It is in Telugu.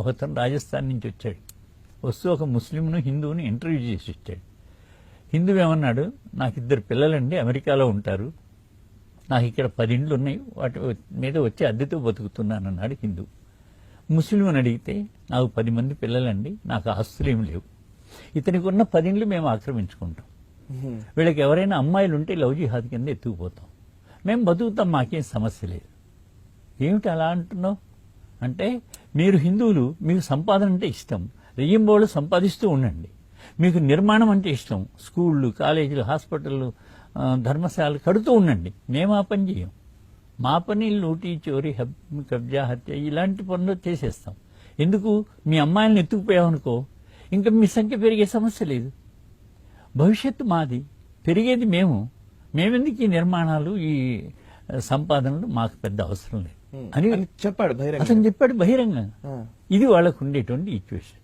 ఒకతను రాజస్థాన్ నుంచి వచ్చాడు. వస్తూ ఒక ముస్లింను హిందువుని ఇంటర్వ్యూ చేసి వచ్చాడు. హిందువు ఏమన్నాడు, నాకు 2 పిల్లలండి, అమెరికాలో ఉంటారు, నాకు ఇక్కడ 10 ఇండ్లు ఉన్నాయి, వాటి మీద వచ్చి అద్దెతో బతుకుతున్నాను అన్నాడు హిందూ. ముస్లిం అని అడిగితే, నాకు 10 మంది పిల్లలండి, నాకు ఆస్తులు ఏమి లేవు, ఇతనికి ఉన్న 10 ఇండ్లు మేము ఆక్రమించుకుంటాం, వీళ్ళకి ఎవరైనా అమ్మాయిలు ఉంటే లవ్ జిహాద్ కింద ఎత్తుకుపోతాం, మేము బతుకుతాం, మాకేం సమస్య లేదు. ఏమిటి అలా అంటున్నావు అంటే, మీరు హిందువులు, మీకు సంపాదన అంటే ఇష్టం, రెయ్యంబోళ్ళు సంపాదిస్తూ ఉండండి, మీకు నిర్మాణం అంటే ఇష్టం, స్కూళ్ళు, కాలేజీలు, హాస్పిటళ్ళు, ధర్మశాలలు కడుతూ ఉండండి, మేము ఆ పని చేయం. మా పని లూటీ, చోరీ, కబ్జా, హత్య ఇలాంటి పనులు చేసేస్తాం. ఎందుకు, మీ అమ్మాయిలను ఎత్తుకుపోయామనుకో ఇంకా మీ సంఖ్య పెరిగే సమస్య లేదు, భవిష్యత్తు మాది, పెరిగేది మేమెందుకు ఈ నిర్మాణాలు, ఈ సంపాదనలు మాకు పెద్ద అవసరం లేదు అని చెప్పాడు బహిరంగ. అతను చెప్పాడు బహిరంగంగా. ఇది వాళ్ళకు ఉండేటువంటి ఈక్వేషన్.